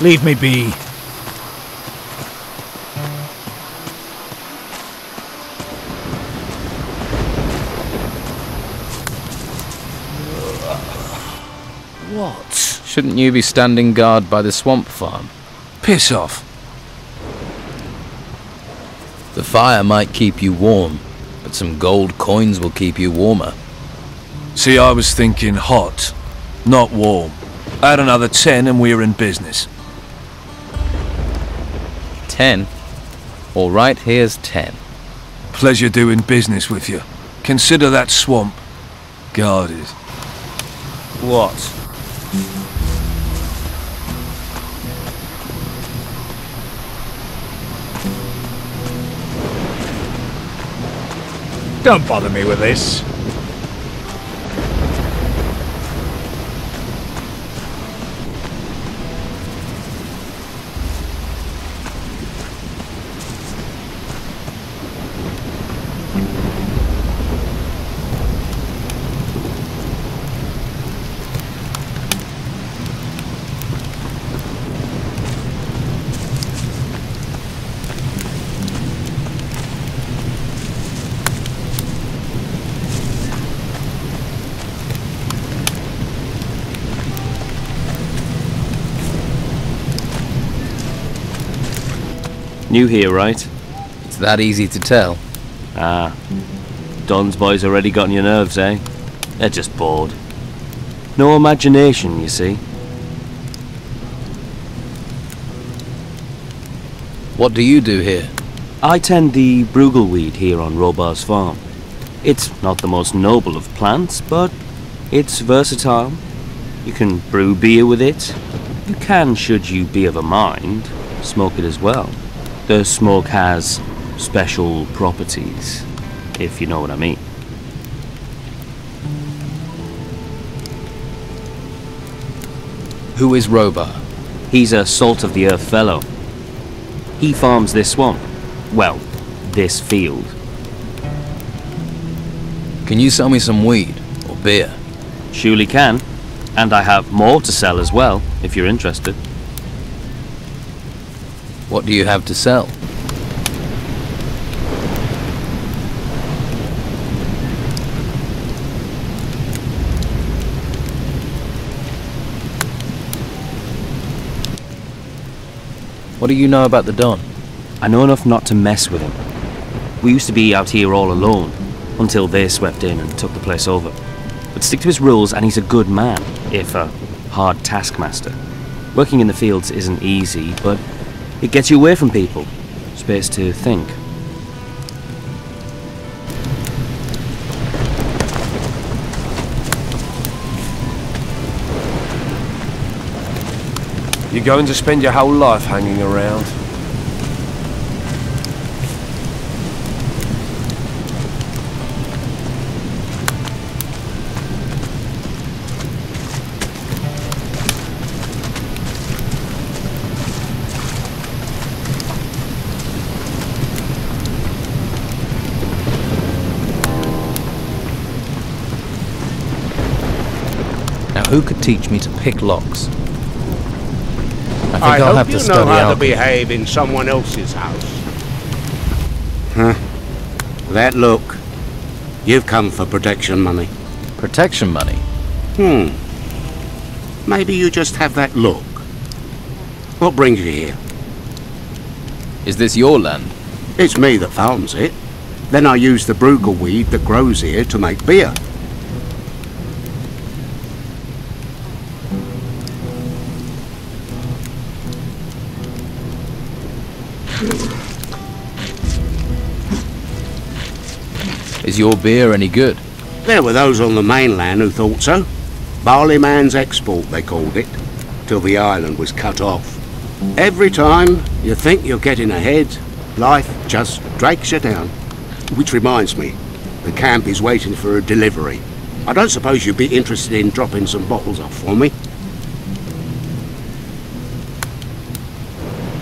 Leave me be. What? Shouldn't you be standing guard by the swamp farm? Piss off. The fire might keep you warm, but some gold coins will keep you warmer. See, I was thinking hot, not warm. Add another 10 and we're in business. 10? All right, here's 10. Pleasure doing business with you. Consider that swamp guarded. What? Don't bother me with this. New here, right? It's that easy to tell. Ah. Don's boys already got on your nerves, eh? They're just bored. No imagination, you see. What do you do here? I tend the bruggelweed here on Robar's farm. It's not the most noble of plants, but it's versatile. You can brew beer with it. You can, should you be of a mind, smoke it as well. The smoke has special properties, if you know what I mean. Who is Robar? He's a salt-of-the-earth fellow. He farms this swamp. Well, this field. Can you sell me some weed or beer? Surely can. And I have more to sell as well, if you're interested. What do you have to sell? What do you know about the Don? I know enough not to mess with him. We used to be out here all alone, until they swept in and took the place over. But stick to his rules and he's a good man, if a hard taskmaster. Working in the fields isn't easy, but it gets you away from people. Space to think. You're going to spend your whole life hanging around. Who could teach me to pick locks? I think I I'll hope have to you study know how to alchemy. behave in someone else's house. Huh. That look. You've come for protection money. Protection money? Maybe you just have that look. What brings you here? Is this your land? It's me that farms it. Then I use the bruggelweed that grows here to make beer. Is your beer any good? There were those on the mainland who thought so. Barley man's export, they called it, till the island was cut off. Every time you think you're getting ahead, life just drags you down. Which reminds me, the camp is waiting for a delivery. I don't suppose you'd be interested in dropping some bottles off for me?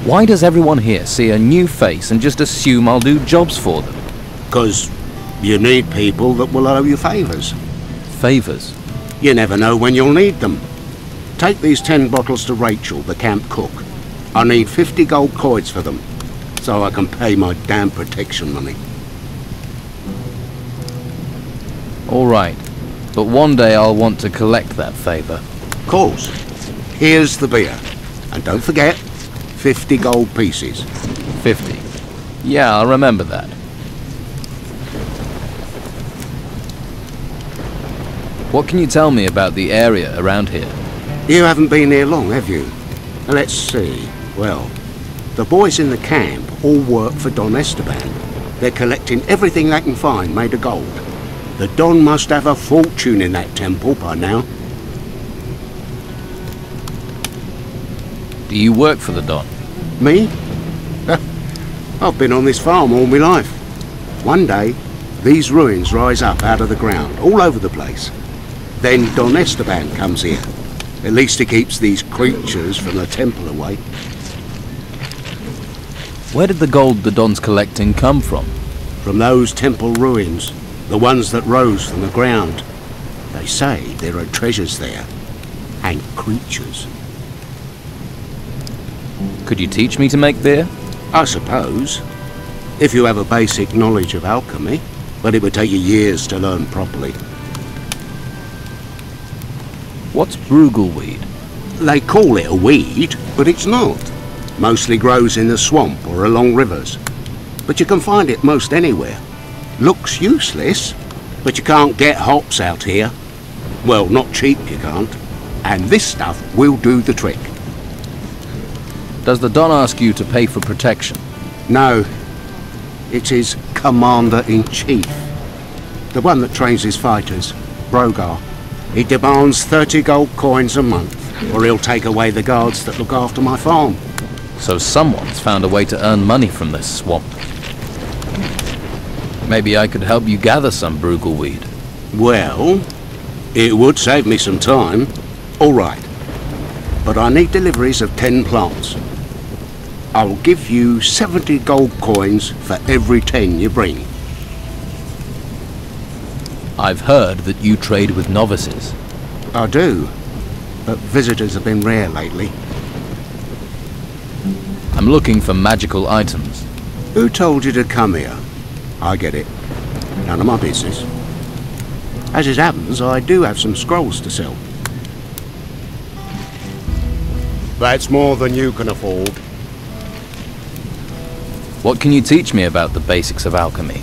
Why does everyone here see a new face and just assume I'll do jobs for them? 'Cause you need people that will owe you favours. Favours? You never know when you'll need them. Take these 10 bottles to Rachel, the camp cook. I need 50 gold coins for them, so I can pay my damn protection money. All right, but one day I'll want to collect that favour. Of course. Here's the beer. And don't forget, 50 gold pieces. 50. Yeah, I'll remember that. What can you tell me about the area around here? You haven't been here long, have you? Let's see. Well, the boys in the camp all work for Don Esteban. They're collecting everything they can find made of gold. The Don must have a fortune in that temple by now. Do you work for the Don? Me? I've been on this farm all my life. One day, these ruins rise up out of the ground, all over the place. Then Don Esteban comes here. At least he keeps these creatures from the temple away. Where did the gold the Don's collecting come from? From those temple ruins, the ones that rose from the ground. They say there are treasures there, and creatures. Could you teach me to make beer? I suppose, if you have a basic knowledge of alchemy, but it would take you years to learn properly. What's brugleweed? They call it a weed, but it's not. Mostly grows in the swamp or along rivers. But you can find it most anywhere. Looks useless, but you can't get hops out here. Well, not cheap you can't. And this stuff will do the trick. Does the Don ask you to pay for protection? No. It's his Commander-in-Chief. The one that trains his fighters, Brogar. He demands 30 gold coins a month, or he'll take away the guards that look after my farm. So someone's found a way to earn money from this swamp. Maybe I could help you gather some brugleweed. Well, it would save me some time. All right. But I need deliveries of 10 plants. I'll give you 70 gold coins for every 10 you bring. I've heard that you trade with novices. I do, but visitors have been rare lately. I'm looking for magical items. Who told you to come here? I get it. None of my business. As it happens, I do have some scrolls to sell. That's more than you can afford. What can you teach me about the basics of alchemy?